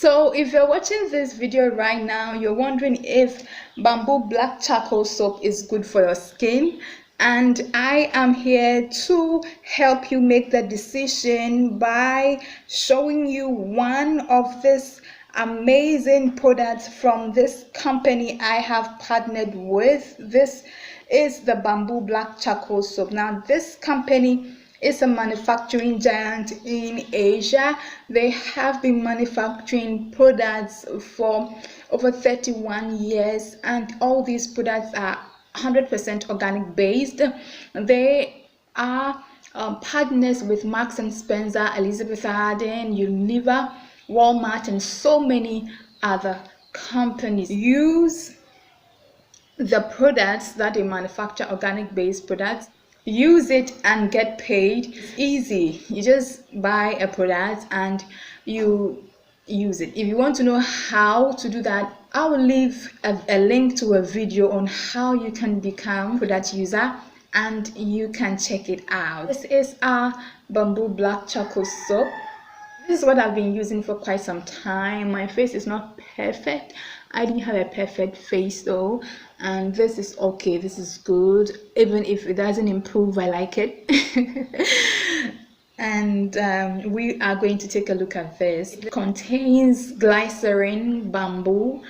So if you're watching this video right now, you're wondering if bamboo black charcoal soap is good for your skin, and I am here to help you make the decision by showing you one of this amazing products from this company I have partnered with. This is the bamboo black charcoal soap. Now this company is a manufacturing giant in Asia. They have been manufacturing products for over 31 years, and all these products are 100% organic based. They are partners with Marks and Spencer, Elizabeth Arden, Unilever, Walmart, and so many other companies. Use the products that they manufacture, organic based products. Use it and get paid. It's easy. You just buy a product and you use it. If you want to know how to do that, I will leave a link to a video on how you can become a product user, and you can check it out. This is our bamboo black charcoal soap. This is what I've been using for quite some time. My face is not perfect. I didn't have a perfect face though, and this is okay. This is good. Even if it doesn't improve, I like it. And we are going to take a look at this. It contains glycerin, bamboo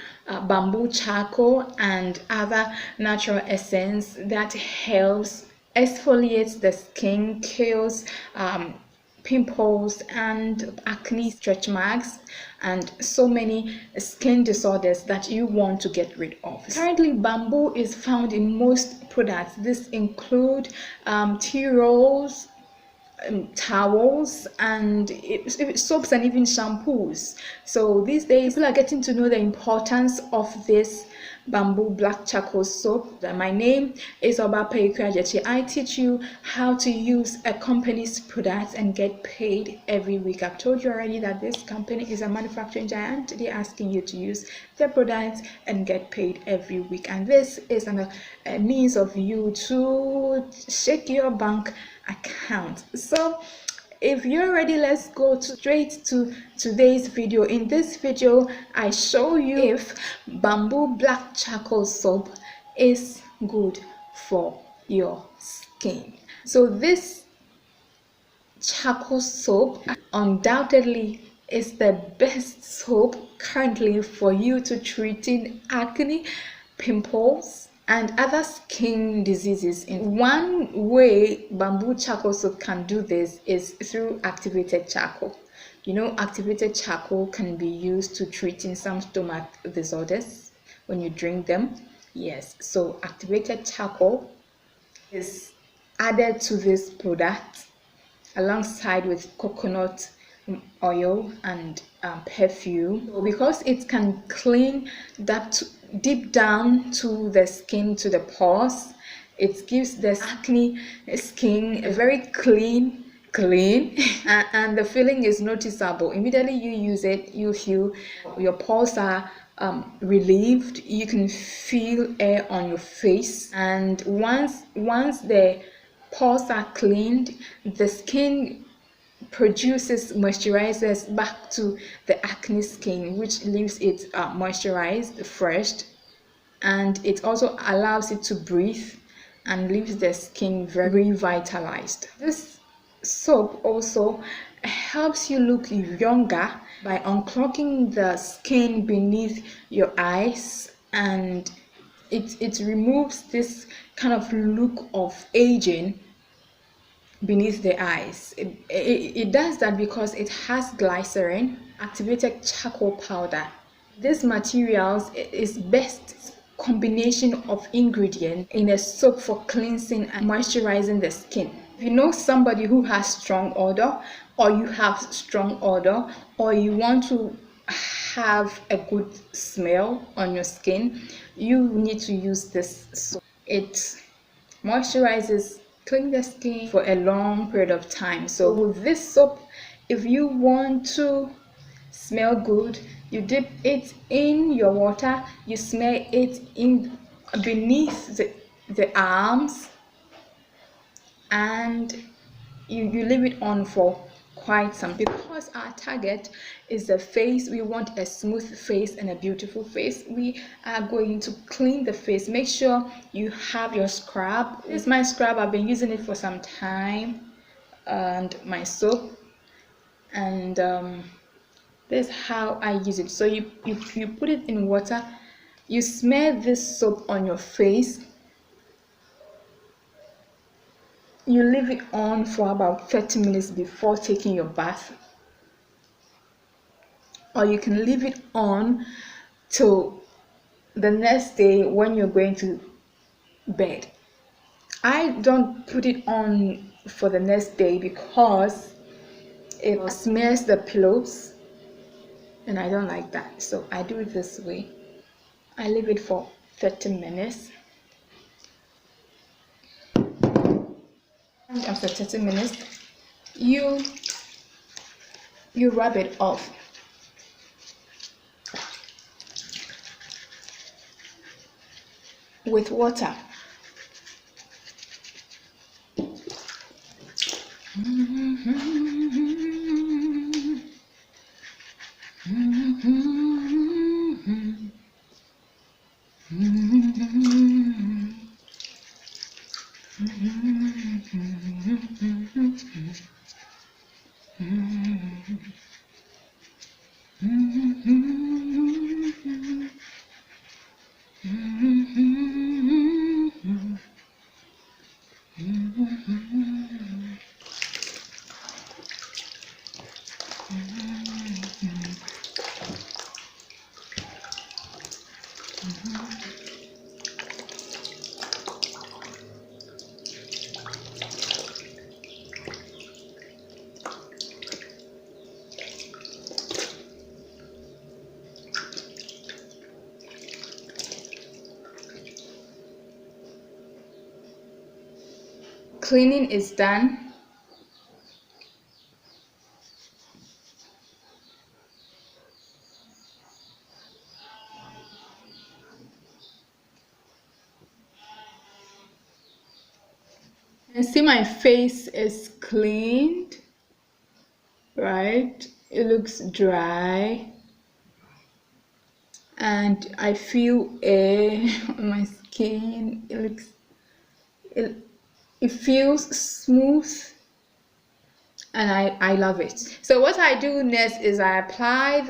charcoal, and other natural essence that helps exfoliate the skin, kills pimples and acne, stretch marks, and so many skin disorders that you want to get rid of. Currently, bamboo is found in most products. This include tea rolls, towels, and soaps, and even shampoos. So these days people are getting to know the importance of this bamboo black charcoal soap. My name is Oba Payukwajechi. I teach you how to use a company's products and get paid every week. I've told you already that this company is a manufacturing giant. They're asking you to use their products and get paid every week, and this is a means of you to shake your bank account. So if you're ready, let's go straight to today's video. In this video, I show you if bamboo black charcoal soap is good for your skin. So this charcoal soap undoubtedly is the best soap currently for you to treating acne, pimples, and other skin diseases. In one way bamboo charcoal soap can do this is through activated charcoal. You know, activated charcoal can be used to treating some stomach disorders when you drink them. Yes, so activated charcoal is added to this product alongside with coconut oil and perfume. So because it can clean that deep down to the skin, to the pores, it gives the acne skin a very clean and the feeling is noticeable. Immediately you use it, you feel your pores are relieved. You can feel air on your face, and once the pores are cleaned, the skin produces moisturizers back to the acne skin, which leaves it moisturized, fresh, and it also allows it to breathe and leaves the skin very vitalized. This soap also helps you look younger by unclogging the skin beneath your eyes, and it removes this kind of look of aging beneath the eyes. It does that because it has glycerin, activated charcoal powder. This materials is best combination of ingredients in a soap for cleansing and moisturizing the skin. If you know somebody who has strong odor, or you have strong odor, or you want to have a good smell on your skin, you need to use this soap. It moisturizes, clean the skin for a long period of time. So with this soap, if you want to smell good, you dip it in your water, you smear it in beneath the arms, and you leave it on for quite some, because our target is the face. We want a smooth face and a beautiful face. We are going to clean the face. Make sure you have your scrub. This is my scrub. I've been using it for some time, and my soap, and this is how I use it. So you put it in water, you smear this soap on your face, you leave it on for about 30 minutes before taking your bath, or you can leave it on till the next day when you're going to bed. I don't put it on for the next day because it smears the pillows, and I don't like that. So I do it this way. I leave it for 30 minutes. And after 30 minutes, you rub it off. With water. Cleaning is done. And see, my face is cleaned, right? It looks dry, and I feel air on my skin. It feels smooth, and I love it. So what I do next is I apply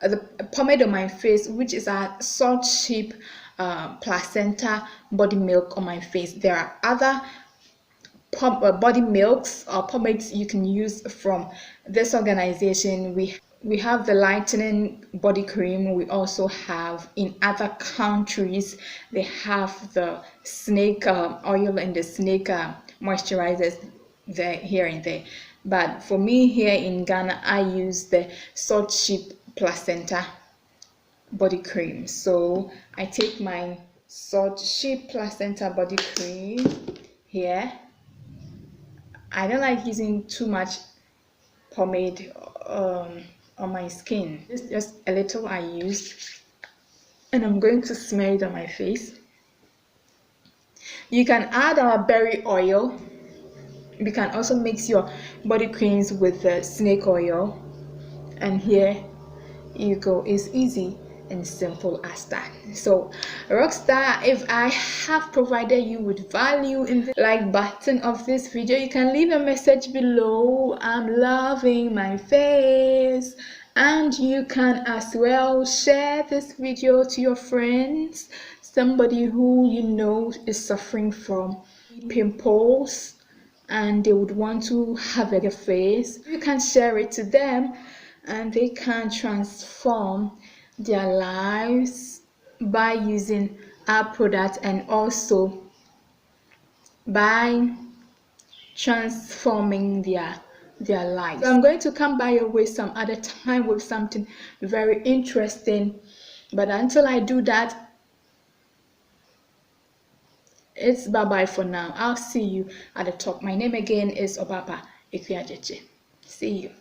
the pomade on my face, which is a Salt Sheep placenta body milk on my face. There are other body milks or pomades you can use from this organization. We have the lightening body cream. We also have, in other countries, they have the snake oil and the snake moisturizers there, here and there. But for me here in Ghana, I use the Salt Sheep placenta body cream. So I take my Salt Sheep placenta body cream here. I don't like using too much pomade on my skin. Just a little I use, and I'm going to smear it on my face. You can add our berry oil. You can also mix your body creams with the snake oil, and here you go. It's easy and simple as that. So Rockstar, if I have provided you with value in the like button of this video, you can leave a message below. I'm loving my face. And you can as well share this video to your friends, somebody who you know is suffering from pimples and they would want to have a face. You can share it to them, and they can transform their lives by using our product, and also by transforming their lives. So I'm going to come by your way some other time with something very interesting, but until I do that, it's bye-bye for now. I'll see you at the top. My name again is Obapa Ikwiajeche. See you.